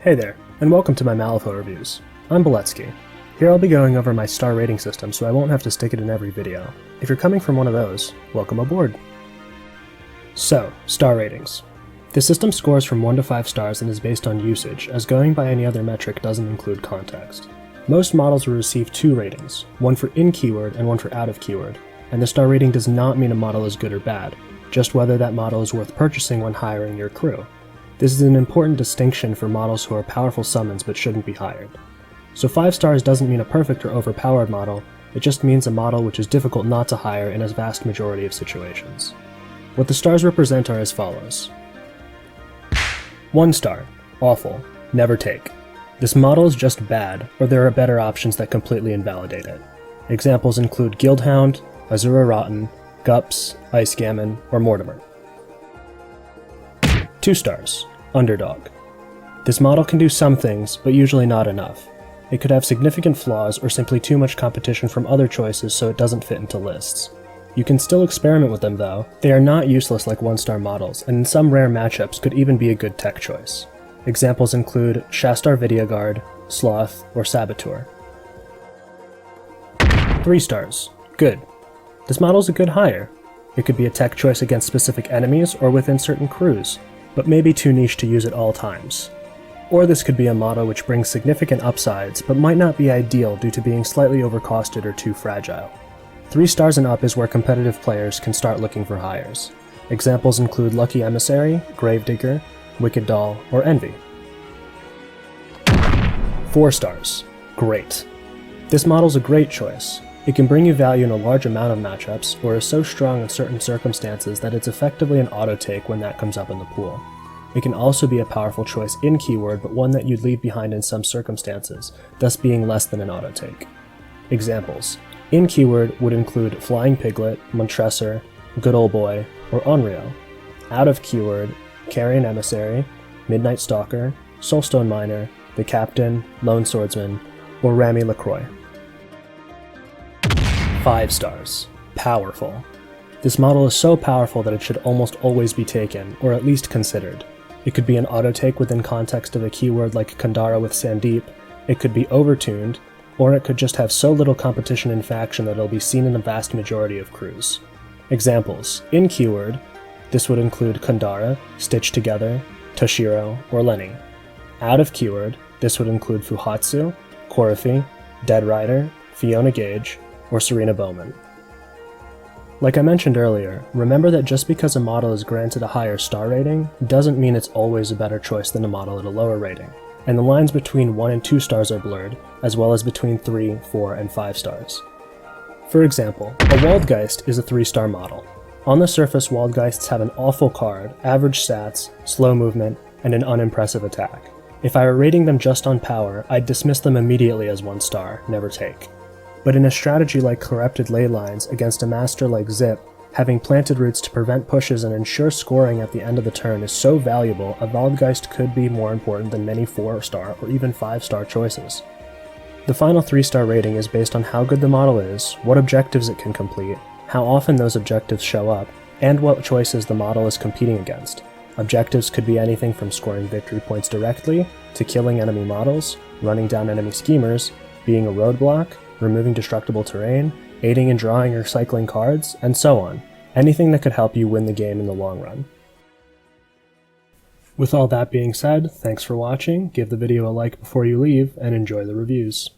Hey there, and welcome to my Malifaux reviews. I'm Beletsky. Here I'll be going over my star rating system so I won't have to stick it in every video. If you're coming from one of those, welcome aboard. So, star ratings. The system scores from 1 to 5 stars and is based on usage, as going by any other metric doesn't include context. Most models will receive 2 ratings, one for in keyword and one for out of keyword, and the star rating does not mean a model is good or bad, just whether that model is worth purchasing when hiring your crew. This is an important distinction for models who are powerful summons but shouldn't be hired. So 5 stars doesn't mean a perfect or overpowered model, it just means a model which is difficult not to hire in a vast majority of situations. What the stars represent are as follows. 1 star, awful, never take. This model is just bad, or there are better options that completely invalidate it. Examples include Guildhound, Azura Rotten, Gups, Ice Gammon, or Mortimer. 2 stars, underdog. This model can do some things, but usually not enough. It could have significant flaws or simply too much competition from other choices so it doesn't fit into lists. You can still experiment with them though. They are not useless like 1-star models, and in some rare matchups could even be a good tech choice. Examples include Shastar Vidyagard, Sloth, or Saboteur. 3 stars, good. This model is a good hire. It could be a tech choice against specific enemies or within certain crews, but maybe too niche to use at all times. Or this could be a model which brings significant upsides, but might not be ideal due to being slightly overcosted or too fragile. 3 stars and up is where competitive players can start looking for hires. Examples include Lucky Emissary, Gravedigger, Wicked Doll, or Envy. 4 stars, great. This model's a great choice. It can bring you value in a large amount of matchups, or is so strong in certain circumstances that it's effectively an auto-take when that comes up in the pool. It can also be a powerful choice in keyword, but one that you'd leave behind in some circumstances, thus being less than an auto-take. Examples. In keyword would include Flying Piglet, Montresor, Good Ol' Boy, or Onryo. Out of keyword, Carrion Emissary, Midnight Stalker, Soulstone Miner, The Captain, Lone Swordsman, or Rami LaCroix. 5 stars, powerful. This model is so powerful that it should almost always be taken, or at least considered. It could be an auto-take within context of a keyword like Kandara with Sandeep, it could be overtuned, or it could just have so little competition in faction that it'll be seen in the vast majority of crews. Examples. In keyword, this would include Kandara, Stitch Together, Toshiro, or Lenny. Out of keyword, this would include Fuhatsu, Korafi, Dead Rider, Fiona Gage, or Serena Bowman. Like I mentioned earlier, remember that just because a model is granted a higher star rating, doesn't mean it's always a better choice than a model at a lower rating, and the lines between 1 and 2 stars are blurred, as well as between 3, 4, and 5 stars. For example, a Waldgeist is a 3-star model. On the surface, Waldgeists have an awful card, average stats, slow movement, and an unimpressive attack. If I were rating them just on power, I'd dismiss them immediately as 1 star, never take. But in a strategy like Corrupted Leylines against a master like Zip, having planted roots to prevent pushes and ensure scoring at the end of the turn is so valuable, a Waldgeist could be more important than many 4-star or even 5-star choices. The final 3-star rating is based on how good the model is, what objectives it can complete, how often those objectives show up, and what choices the model is competing against. Objectives could be anything from scoring victory points directly, to killing enemy models, running down enemy schemers, being a roadblock, removing destructible terrain, aiding in drawing or cycling cards, and so on. Anything that could help you win the game in the long run. With all that being said, thanks for watching, give the video a like before you leave, and enjoy the reviews.